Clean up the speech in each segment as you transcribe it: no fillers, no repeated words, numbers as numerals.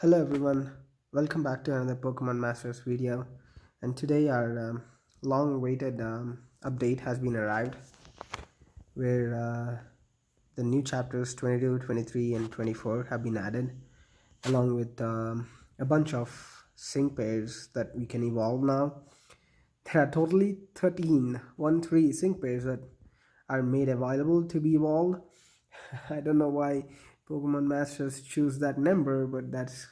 Hello everyone, welcome back to another Pokemon Masters video. And today our long-awaited update has been arrived, where the new chapters 22, 23, and 24 have been added, along with a bunch of sync pairs that we can evolve now. There are totally 13 sync pairs that are made available to be evolved. I don't know why Pokemon Masters choose that number, but that's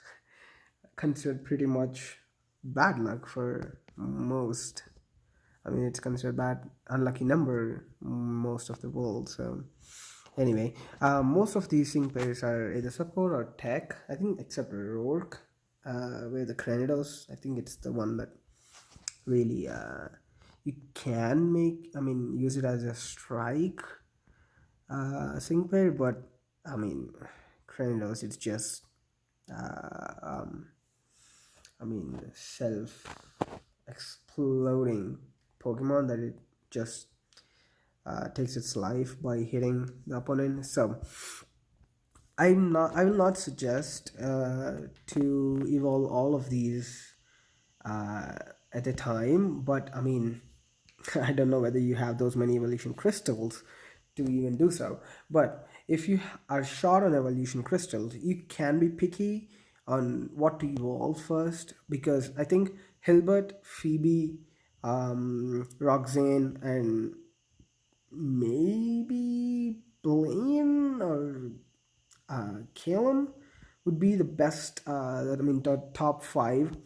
considered pretty much bad luck for most. I mean, it's considered bad, unlucky number most of the world. So anyway, most of these sync pairs are either support or tech. I think except Rourke, where the Cranidos. I think it's the one that really you can make. I mean, use it as a strike sync pair, but I mean, Cranidos. It's just uh, um, self exploding Pokemon that it just takes its life by hitting the opponent. So I will not suggest to evolve all of these uh, at a time, but I mean, I don't know whether you have those many evolution crystals to even do so. But if you are short on evolution crystals, you can be picky on what to evolve first, because I think Hilbert, Phoebe, Roxanne, and maybe Blaine or Kalen would be the best. The top five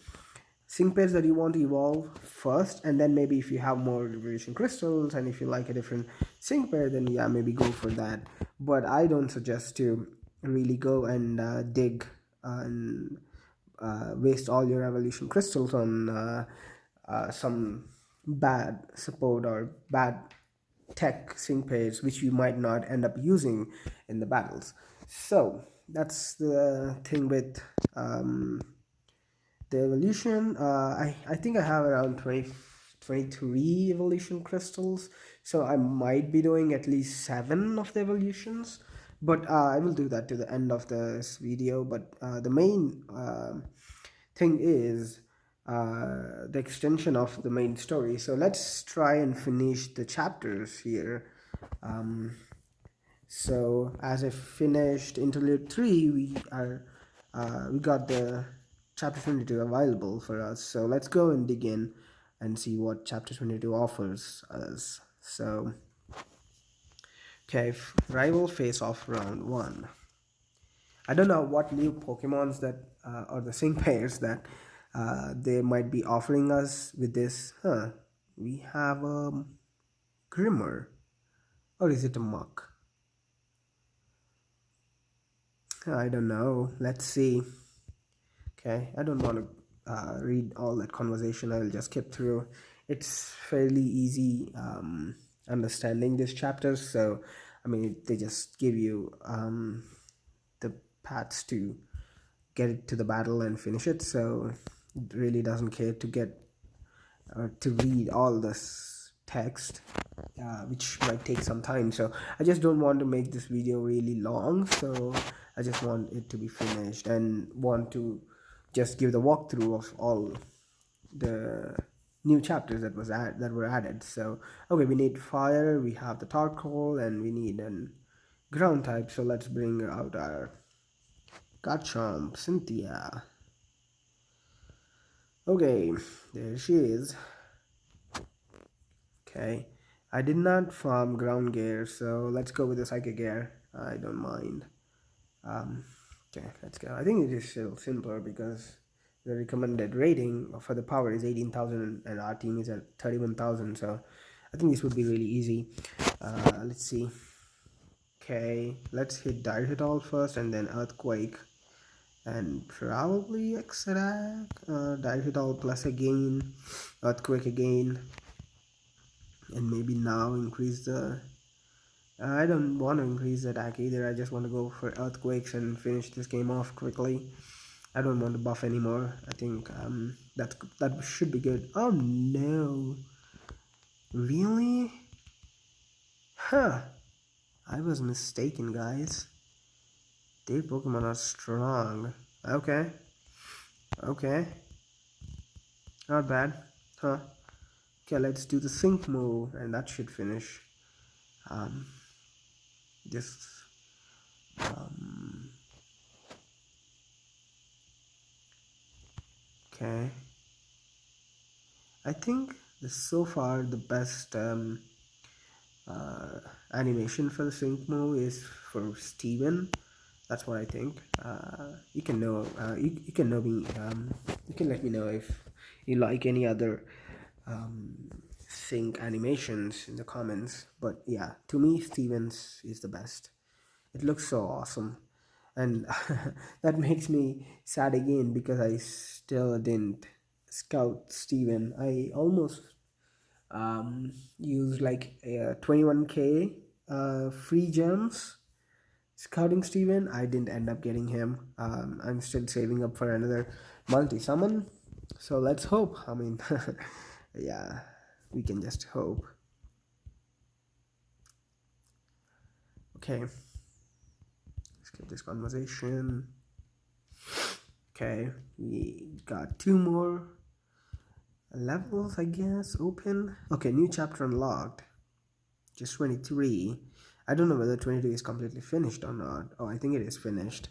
sync pairs that you want to evolve first, and then maybe if you have more evolution crystals and if you like a different sync pair, then yeah, maybe go for that. But I don't suggest to really go and dig and waste all your evolution crystals on some bad support or bad tech sync pairs which you might not end up using in the battles. So that's the thing with the evolution. I think I have around 23 evolution crystals, so I might be doing at least 7 of the evolutions, but I will do that to the end of this video. But the main thing is the extension of the main story. So let's try and finish the chapters here. So as I finished interlude 3, we got the chapter 22 available for us. So let's go and dig in and see what chapter 22 offers us. So okay, rival face off round 1. I don't know what new Pokemons that or the sync pairs that they might be offering us with this. We have a Grimmer, or is it a Muck? I don't know. Let's see. Okay, I don't want to read all that conversation. I'll just skip through. It's fairly easy understanding this chapter. So, I mean, they just give you the paths to get it to the battle and finish it. So, it really doesn't care to get to read all this text, which might take some time. So I just don't want to make this video really long. So I just want it to be finished and want to just give the walkthrough of all the new chapters that were added. So okay, we need fire, we have the Tarkle, and we need an ground type. So let's bring out our Garchomp, Cynthia. Okay, there she is. Okay, I did not farm ground gear, so let's go with the psychic gear. I don't mind. Um, okay, let's go. I think it is still simpler because the recommended rating for the power is 18,000 and our team is at 31,000, so I think this would be really easy. Let's see. Okay, let's hit Dire Hit all first and then Earthquake and probably X-Attack. Dire Hit all plus again, Earthquake again, and maybe now increase the I don't want to increase the attack either. I just want to go for earthquakes and finish this game off quickly. I don't want to buff anymore. I think that should be good. Oh no, really? Huh, I was mistaken, guys. Their Pokemon are strong. Okay, Okay, not bad. Huh. Okay, let's do the sync move, and that should finish. Um, this. Um, okay. I think this so far the best uh, animation for the sync move is for Steven. That's what I think. You can know. You can know me. You can let me know if you like any other sync animations in the comments. But yeah, to me, Stevens is the best. It looks so awesome, and that makes me sad again because I still didn't scout Steven. I almost used like 21k free gems scouting Steven. I didn't end up getting him. I'm still saving up for another multi summon, so let's hope. I mean, yeah, we can just hope. Okay, skip this conversation. Okay, we got two more levels, I guess, open. Okay, new chapter unlocked. Just 23. I don't know whether 22 is completely finished or not. Oh, I think it is finished.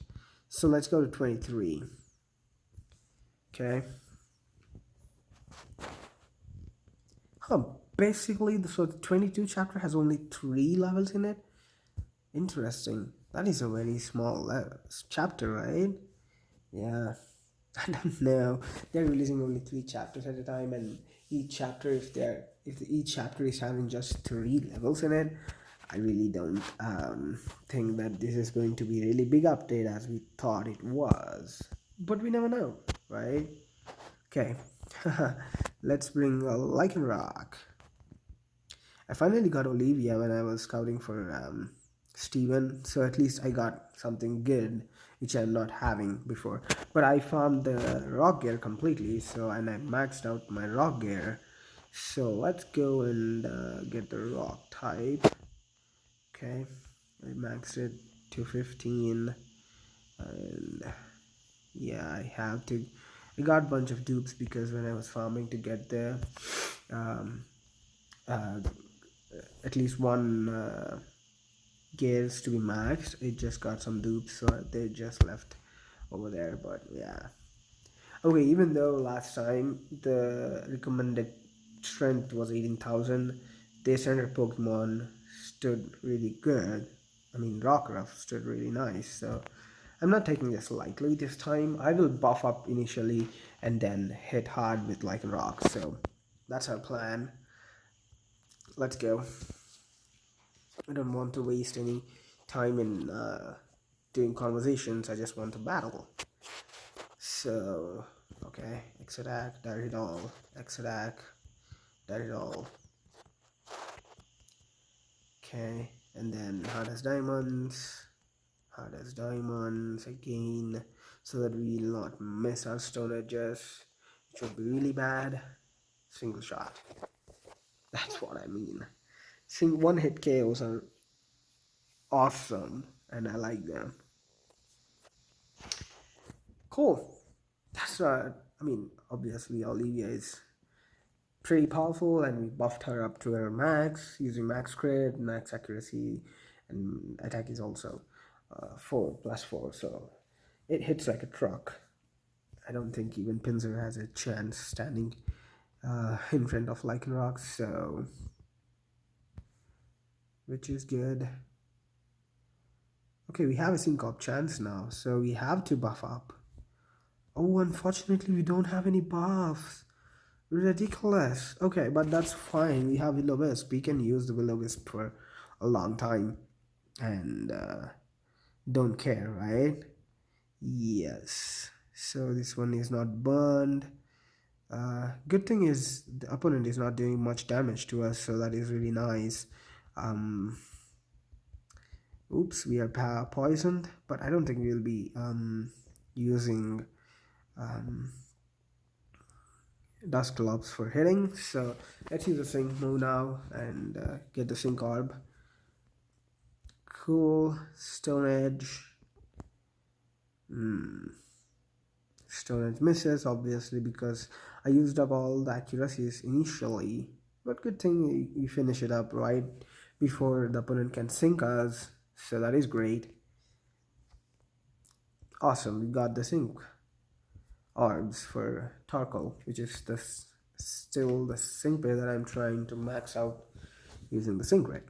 So let's go to 23. Okay. Huh, basically, so the 22 chapter has only 3 levels in it. Interesting. That is a very small chapter, right? Yeah. I don't know. They're releasing only 3 chapters at a time, and each chapter, if each chapter is having just 3 levels in it, I really don't think that this is going to be a really big update as we thought it was. But we never know, right? Okay, let's bring a Lycanroc. I finally got Olivia when I was scouting for Steven, so at least I got something good, which I'm not having before. But I farmed the rock gear completely, and I maxed out my rock gear. So let's go and get the rock type. Okay, I maxed it to 15, and yeah, I have to. I got a bunch of dupes because when I was farming to get there, um, uh, at least one gears to be maxed. It just got some dupes, so they just left over there. But yeah, okay. Even though last time the recommended strength was 18,000, their standard Pokemon stood really good. I mean, Rockruff stood really nice. So I'm not taking this lightly this time. I will buff up initially and then hit hard with Lycanroc. So that's our plan. Let's go. I don't want to waste any time in doing conversations. I just want to battle. So, okay, Exodac, Daridol, Exodac, Daridol. Okay, and then Hard as Diamonds again, so that we will not miss our Stone Edges, which would be really bad. Single shot. That's what I mean. One hit KOs are awesome, and I like them. Cool. That's I mean, obviously Olivia is pretty powerful, and we buffed her up to her max using max crit, max accuracy, and attack is also 4+4, so it hits like a truck. I don't think even Pinsir has a chance standing in front of Lycanroc, so which is good. Okay, we have a sync up chance now, so we have to buff up. Oh, unfortunately, we don't have any buffs. Ridiculous. Okay, but that's fine. We have Will-O-Wisp. We can use the Will-O-Wisp for a long time and don't care, right? Yes. So this one is not burned. Good thing is the opponent is not doing much damage to us, so that is really nice. Oops, we are poisoned, but I don't think we'll be using Dusclops for hitting. So let's use the sync move now and get the sync orb. Cool. Stone Stone Edge misses, obviously, because I used up all the accuracies initially. But good thing we finish it up right before the opponent can sink us, so that is great. Awesome, we got the sink orbs for Tarkle, which is still the sink pair that I'm trying to max out using the sink ray.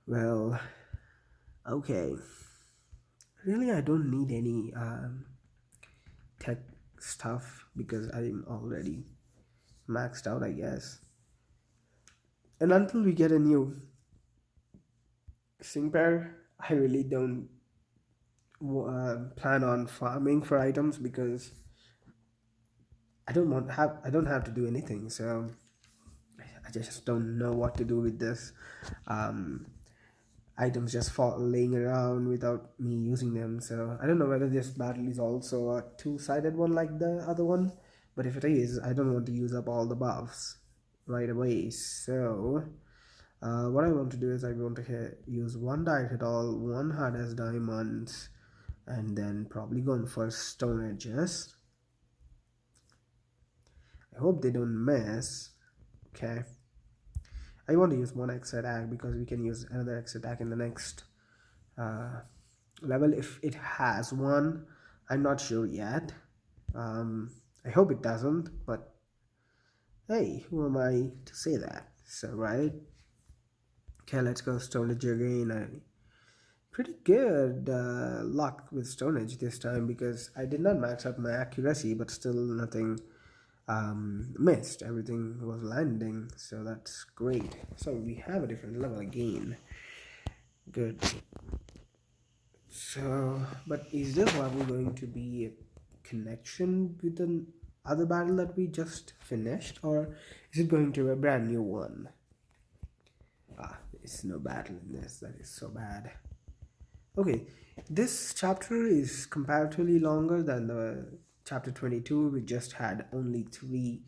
Well, okay. Really, I don't need any tech stuff because I'm already maxed out, I guess. And until we get a new sink pair, I really don't plan on farming for items because I don't have to do anything. So I just don't know what to do with this. Um, Items just fall laying around without me using them. So I don't know whether this battle is also a two-sided one like the other one, but if it is, I don't want to use up all the buffs right away. So what I want to do is I want to use one direct hit all, one hard as diamonds, and then probably going for stone edges. I hope they don't miss. Okay. I want to use one X attack because we can use another X attack in the next level if it has one. I'm not sure yet. I hope it doesn't, but hey, who am I to say that? So, right? Okay, let's go Stone Edge again. Pretty good luck with Stone Edge this time because I did not max out my accuracy, but still nothing missed. Everything was landing, so that's great. So we have a different level again. Good. So, but is this level going to be a connection with the other battle that we just finished, or is it going to be a brand new one? There's no battle in this. That is so bad. Okay, this chapter is comparatively longer than the chapter 22. We just had only 3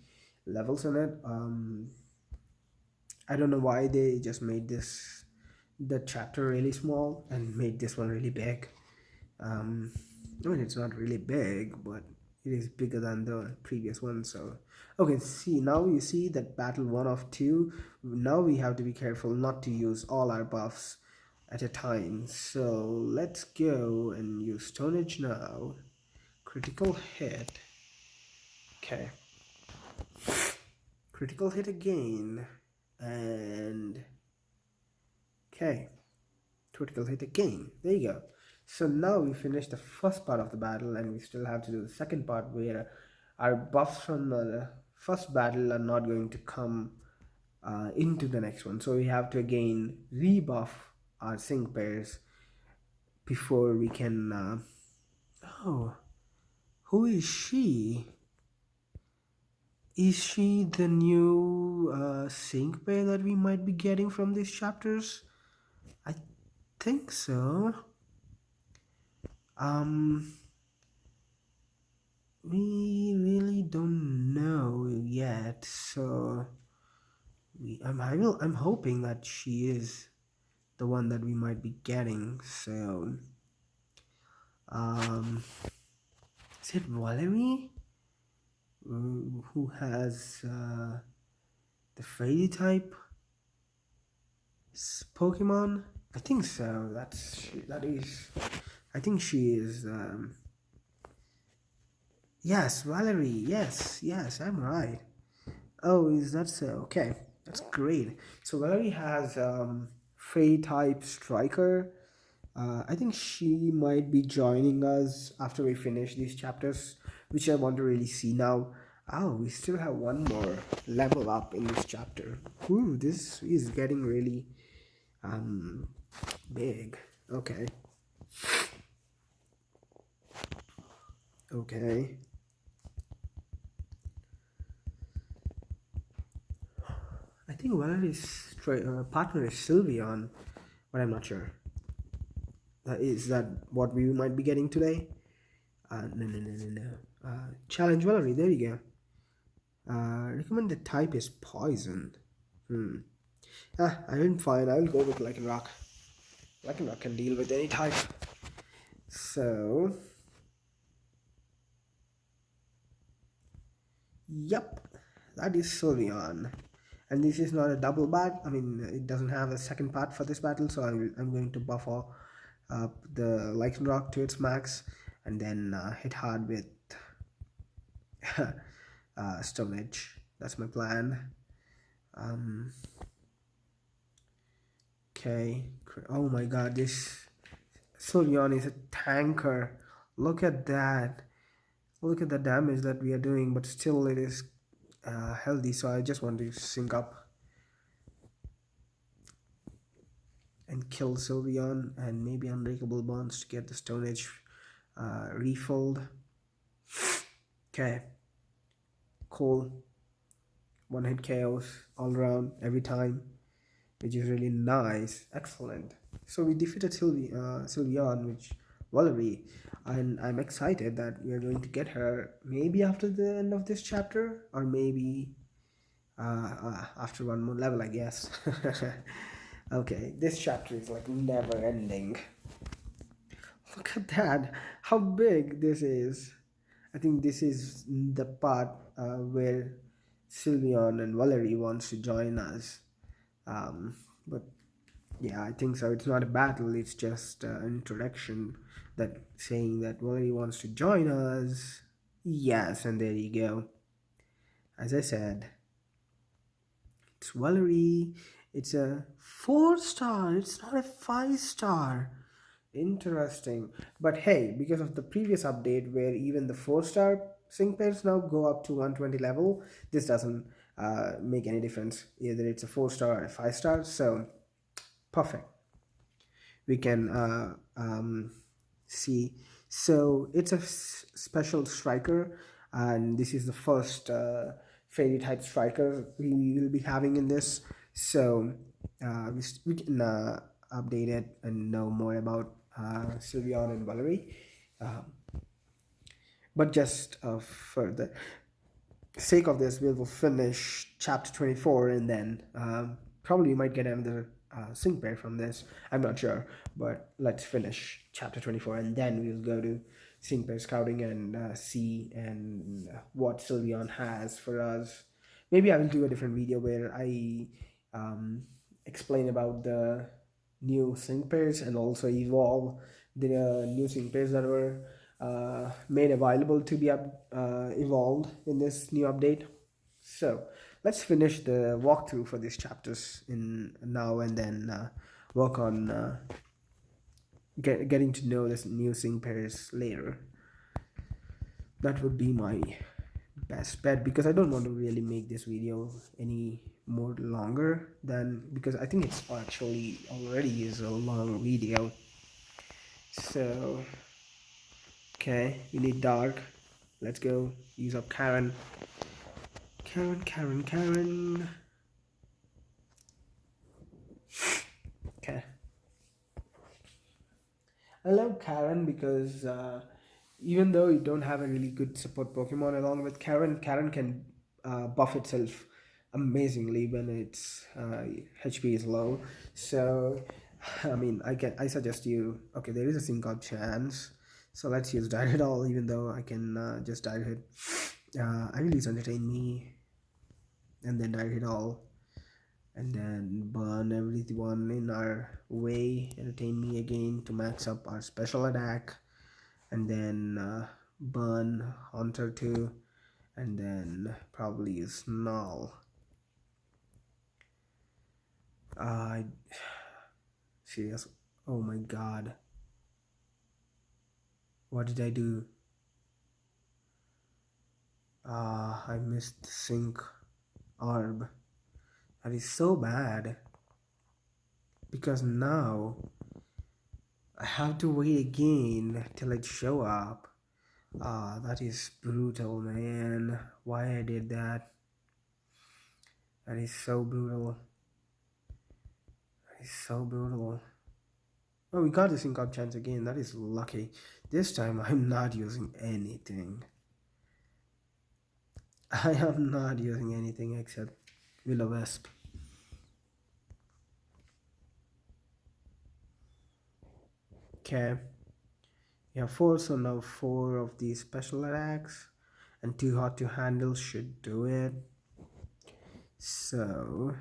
levels in it. I don't know why they just made the chapter really small and made this one really big. I mean, it's not really big, but it is bigger than the previous one. So okay, see, now you see that battle 1 of 2. Now we have to be careful not to use all our buffs at a time. So let's go and use Stone Edge now. Critical hit. Okay, critical hit again, and okay, critical hit again. There you go. So now we finished the first part of the battle, and we still have to do the second part where our buffs from the first battle are not going to come into the next one. So we have to again rebuff our sync pairs before we can. Oh, who is she? Is she the new sync pair that we might be getting from these chapters? I think so. We really don't know yet, so I'm hoping that she is the one that we might be getting. So is it Valerie who has the fairy type Pokemon? I think so. That is. I think she is. Yes, Valerie. Yes, I'm right. Oh, is that so? Okay, that's great. So Valerie has Fey type Striker. I think she might be joining us after we finish these chapters, which I want to really see now. Oh, we still have one more level up in this chapter. Ooh, this is getting really big. Okay. Okay. I think Valerie's partner is Sylveon, but I'm not sure. Is that what we might be getting today? No. Challenge Valerie, there you go. Recommended type is poison. I didn't find. I'll go with Lycanroc. Lycanroc can deal with any type. So Yep, that is Sylveon. And this is not a double bat. I mean, it doesn't have a second part for this battle, so I'm going to buff up the Lycan Rock to its max, and then hit hard with Stone Edge. That's my plan. Um, okay. Oh my god, this Sylveon is a tanker. Look at that. Look at the damage that we are doing, but still it is healthy, so I just want to sync up and kill Sylveon and maybe Unbreakable Bonds to get the Stone Edge refilled. Okay, cool. One hit KOs all around every time, which is really nice. Excellent. So we defeated Sylveon, which Valerie, and I'm excited that we are going to get her maybe after the end of this chapter, or maybe after one more level, I guess. Okay, this chapter is like never ending. Look at that, how big this is. I think this is the part where Sylveon and Valerie wants to join us. But yeah, I think so. It's not a battle, it's just an introduction that saying that Valerie wants to join us. Yes, and there you go. As I said, it's Valerie. It's a 4-star. It's not a 5-star. Interesting. But hey, because of the previous update where even the 4-star sync pairs now go up to 120 level, this doesn't make any difference. Either it's a 4-star or a 5-star. So perfect. We can see. So it's a special striker, and this is the first fairy type striker we will be having in this. So we can update it and know more about Sylveon and Valerie. But just for the sake of this, we will finish chapter 24, and then probably we might get another sync pair from this. I'm not sure, but let's finish chapter 24, and then we'll go to sync pair scouting and see and what Sylveon has for us. Maybe I will do a different video where I explain about the new sync pairs and also evolve the new sync pairs that were made available to be evolved in this new update. So let's finish the walkthrough for these chapters in now, and then work on getting to know this new sync pairs later. That would be my best bet, because I don't want to really make this video any more longer than, because I think it's actually already is a long video. So okay, we need dark. Let's go use up Karen. Karen. Okay, I love Karen because even though you don't have a really good support Pokemon along with Karen, Karen can buff itself amazingly when its HP is low. So, I mean, I suggest you. Okay, there is a sync up chance, so let's use Direct All. Even though I can just Direct Hit, I will use Entertain Me, and then Direct Hit All, and then burn everyone in our way. Entertain Me again to max up our special attack, and then burn Hunter 2, and then probably use Null. Serious. Oh my god, what did I do? I missed sync orb. That is so bad, because now I have to wait again till it show up. That is brutal, man. Why I did that? That is so brutal. That is so brutal. Oh, we got the sync up chance again. That is lucky. This time I'm not using anything. I am not using anything except Will-O-Wisp. Okay. We have 4, so now 4 of these special attacks. and Too Hot to Handle should do it. So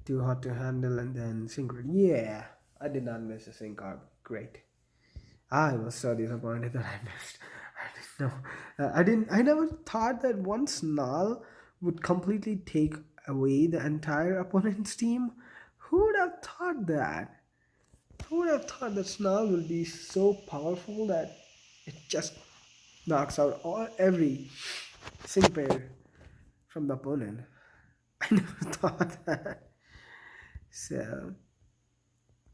Too Hot to Handle and then Synchro. Yeah, I did not miss a sync arc. Great. I was so disappointed that I missed. I didn't know. I never thought that one Snarl would completely take away the entire opponent's team. Who would have thought that? Who would have thought that Snarl will be so powerful that it just knocks out every sync pair from the opponent? I never thought that. So,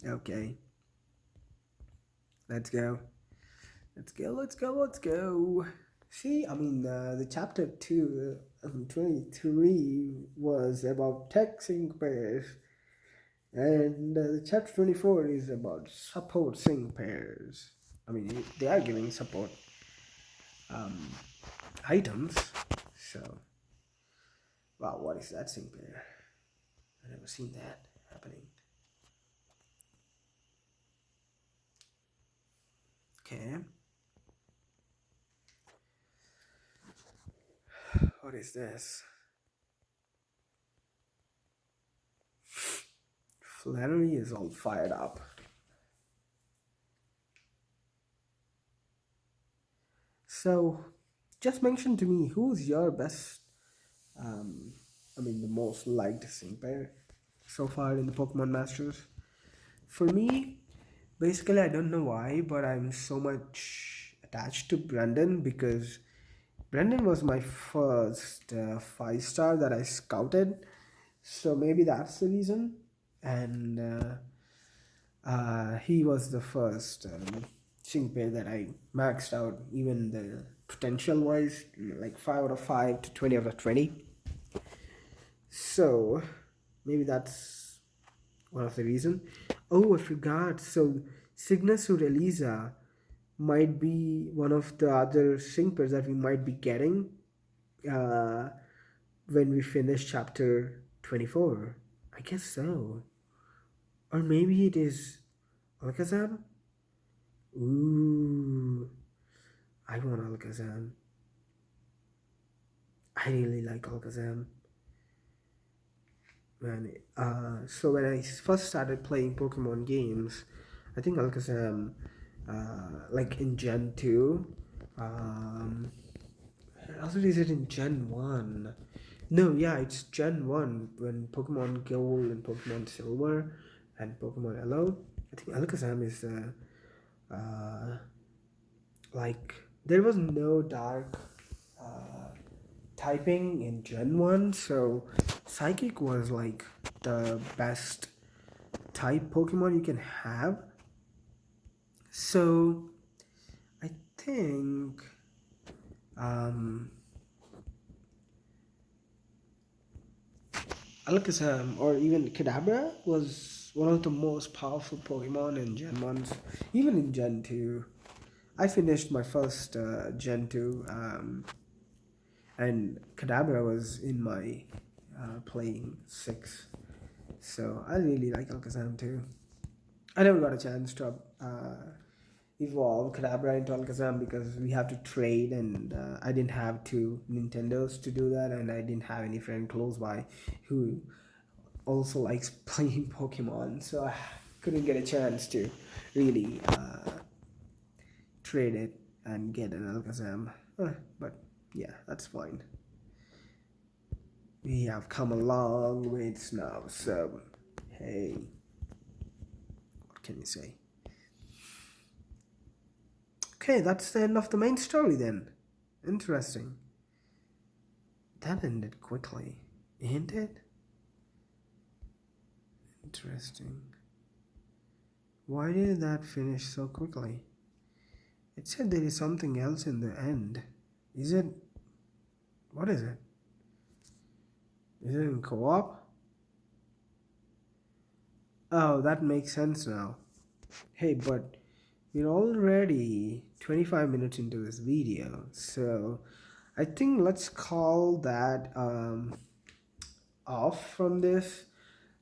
okay, let's go. Let's go. See, I mean, the chapter 2, 23 was about tech sync pairs, and the chapter 24 is about support sync pairs. I mean, they are giving support um, items, so wow, what is that sync pair? I've never seen that happening. Okay. What is this? Flannery is all fired up. So, just mention to me who's your best, the most liked sync pair so far in the Pokemon Masters. For me, basically, I don't know why, but I'm so much attached to Brendan because Brendan was my first 5-star that I scouted, so maybe that's the reason. And he was the first sync pair that I maxed out, even the potential wise, like 5 out of 5 to 20 out of 20. So maybe that's one of the reason. Oh, I forgot. So Cygnus or Eliza might be one of the other sync pairs that we might be getting uh, when we finish chapter 24. I guess so. Or maybe it is Alakazam? Ooh, I want Alakazam. I really like Alakazam. Man, so when I first started playing Pokemon games, I think Alakazam, like in Gen 2, also is it in Gen 1? No, yeah, it's Gen 1 when Pokemon Gold and Pokemon Silver and Pokemon Yellow. I think Alakazam is like there was no dark typing in Gen 1, so Psychic was like the best type Pokemon you can have. So I think Alakazam or even Kadabra was one of the most powerful Pokemon in Gen 1, even in Gen 2. I finished my first Gen 2 and Kadabra was in my playing 6. So I really like Alakazam too. I never got a chance to evolve Kadabra into Alakazam because we have to trade, and I didn't have two Nintendos to do that, and I didn't have any friend close by who also likes playing Pokemon, so I couldn't get a chance to really trade it and get an Alakazam. But yeah, that's fine. We have come a long ways now, so hey, what can you say? Okay, that's the end of the main story then. Interesting. That ended quickly, ain't it? Interesting. Why did that finish so quickly? It said there is something else in the end. Is it? What is it? Is it in co-op? Oh, that makes sense now. Hey, but we're already 25 minutes into this video, so I think let's call that off from this.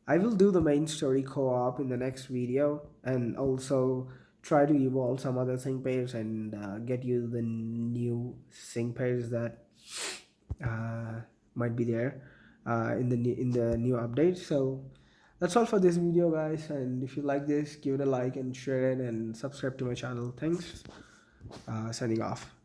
I will do the main story co-op in the next video and also try to evolve some other sync pairs and get you the new sync pairs that uh, might be there in the new update. So that's all for this video, guys, and if you like this, give it a like and share it and subscribe to my channel. Thanks. Signing off.